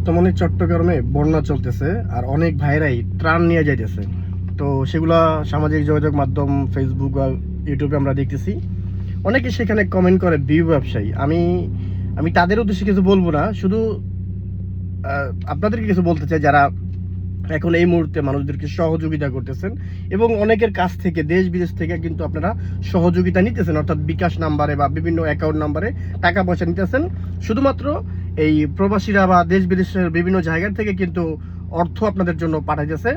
বর্তমানে চট্টগ্রামে বন্যা চলতেছে আর অনেক ভাইরাই ত্রাণ নিয়ে যাইতেছে। তো সেগুলা সামাজিক যোগাযোগ মাধ্যম ফেসবুক বা ইউটিউবে আমরা দেখতেছি। অনেকে সেখানে কমেন্ট করে ভিউ ব্যবসায়ী। আমি আমি তাদের উদ্দেশ্যে কিছু বলবো না, শুধু আপনাদেরকে কিছু বলতে চাই যারা এখন এই মুহূর্তে মানুষদেরকে সহযোগিতা করতেছেন এবং অনেকের কাছ থেকে দেশ বিদেশ থেকে কিন্তু আপনারা সহযোগিতা নিতেছেন, অর্থাৎ বিকাশ নাম্বারে বা বিভিন্ন অ্যাকাউন্ট নাম্বারে টাকা পয়সা নিতেছেন। শুধুমাত্র এই প্রবাসীরা বা দেশ বিদেশের বিভিন্ন জায়গা থেকে কিন্তু অর্থ আপনাদের জন্য পাঠাইতেছে।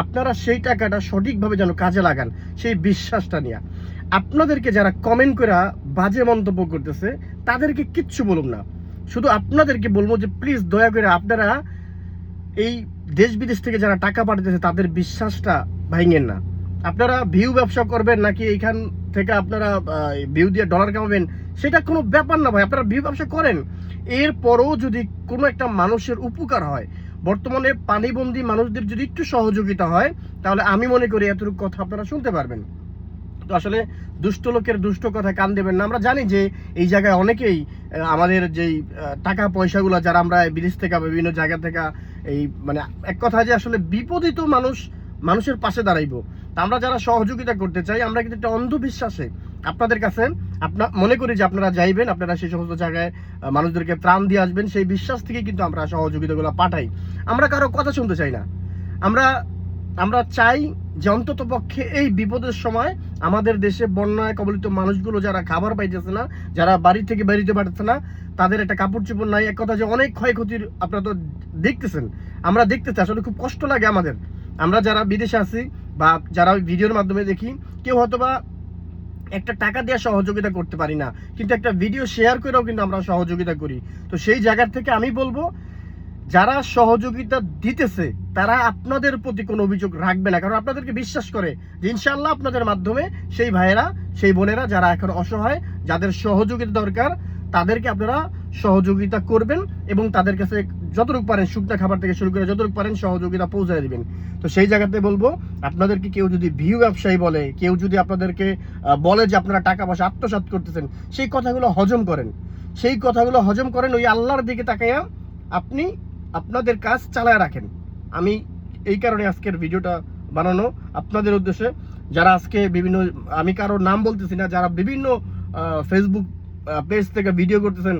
আপনারা সেই টাকাটা সঠিকভাবে যেন কাজে লাগান, সেই বিশ্বাসটা নিয়ে। আপনাদেরকে যারা কমেন্ট করে বাজে মন্তব্য করতেছে তাদেরকে কিচ্ছু বলুন না, শুধু আপনাদেরকে বলবো যে প্লিজ দয়া করে আপনারা এই দেশ বিদেশ থেকে যারা টাকা পাঠাতেছে তাদের বিশ্বাসটা ভাঙেন না। আপনারা ভিউ ব্যবসা করবেন নাকি এইখান থেকে আপনারা ভিউ দিয়ে ডলার কামাবেন, সেটা কোনো ব্যাপার না ভাই। আপনারা ভিউ ব্যবসা করেন, এরপরও যদি কোনো একটা মানুষের উপকার হয়, বর্তমানে পানিবন্দী মানুষদের যদি একটু সহযোগিতা হয়, তাহলে আমি মনে করি এতটুকু কথা আপনারা শুনতে পারবেন। তো আসলে দুষ্ট লোকের দুষ্ট কথা কান দেবেন না। আমরা জানি যে এই জায়গায় অনেকেই আমাদের যেই টাকা পয়সাগুলো যারা আমরা বিদেশ থেকে বিভিন্ন জায়গা থেকে এই মানে এক কথা যে আসলে বিপদিত মানুষের পাশে দাঁড়াইবো। তা আমরা যারা সহযোগিতা করতে চাই, আমরা কিন্তু একটা অন্ধবিশ্বাসে আপনাদের কাছে মনে করি যে আপনারা যাইবেন, আপনারা সেই সমস্ত জায়গায় মানুষদেরকে ত্রাণ দিয়ে আসবেন, সেই বিশ্বাস থেকে কিন্তু আমরা সহযোগিতাগুলো পাঠাই। আমরা কারো কথা শুনতে চাই না। আমরা আমরা চাই যে অন্তত পক্ষে এই বিপদের সময় আমাদের দেশে বন্যায় কবলিত মানুষগুলো যারা খাবার পাইতেছে না, যারা বাড়ি থেকে বেরিতে পারতেছে না, তাদের একটা কাপড় চোপড় নাই, এক কথা যে অনেক ক্ষয়ক্ষতির আপনারা তো দেখতেছেন, আমরা দেখতেছি। আসলে খুব কষ্ট লাগে আমাদের। আমরা যারা বিদেশে আছি বা যারা ভিডিওর মাধ্যমে দেখি, কেউ হয়তোবা একটা টাকা দিয়ে সহযোগিতা করতে পারি না, কিন্তু একটা ভিডিও শেয়ার করেও কিন্তু আমরা সহযোগিতা করি। তো সেই জায়গার থেকে আমি বলবো, যারা সহযোগিতা দিতেছে তারা আপনাদের প্রতি কোনো অভিযোগ রাখবে না, কারণ আপনাদেরকে বিশ্বাস করে যে ইনশাল্লাহ আপনাদের মাধ্যমে সেই ভাইয়েরা সেই বোনেরা যারা এখন অসহায়, যাদের সহযোগিতা দরকার, তাদেরকে আপনারা সহযোগিতা করবেন এবং তাদের কাছে যতটুকু পারেন শুকনা খাবার থেকে শুরু করে যতটুকু পারেন সহযোগিতা পৌঁছায় দিবেন। তো সেই জায়গাতে বলবো, আপনাদেরকে কেউ যদি ভিউ ব্যবসায়ী বলে, কেউ যদি আপনাদেরকে বলে যে আপনারা টাকা পয়সা আত্মসাৎ করতেছেন, সেই কথাগুলো হজম করেন। সেই কথাগুলো হজম করেন, ওই আল্লাহর দিকে তাকাইয়া আপনি আপনাদের কাজ চালায় রাখেন। আমি এই কারণে আজকের ভিডিওটা বানানো আপনাদের উদ্দেশ্যে। যারা আজকে বিভিন্ন, আমি কারোর নাম বলতেছি না, যারা বিভিন্ন ফেসবুক পেজ থেকে ভিডিও করতেছেন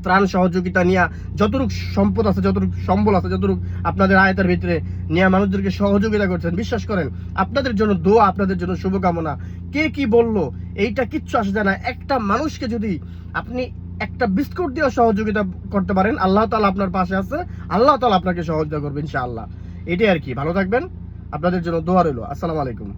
ত্রাণ সহযোগিতা নিয়ে, যতটুকু সম্পদ আছে, যতটুকু সম্বল আছে, যতটুকু আপনাদের আয়তার ভিতরে নিয়ে মানুষদেরকে সহযোগিতা করছেন, বিশ্বাস করেন আপনাদের জন্য দোয়া, আপনাদের জন্য শুভকামনা। কে কি বললো এইটা কিচ্ছু আসে যায় না। একটা মানুষকে যদি আপনি একটা বিস্কুট দিয়ে সহযোগিতা করতে পারেন, আল্লাহ তাআলা আপনার পাশে আছে, আল্লাহ তাআলা আপনাকে সহযোগিতা করবেন ইনশাআল্লাহ। এটাই আর কি। ভালো থাকবেন, আপনাদের জন্য দোয়া রইল। আসসালামু আলাইকুম।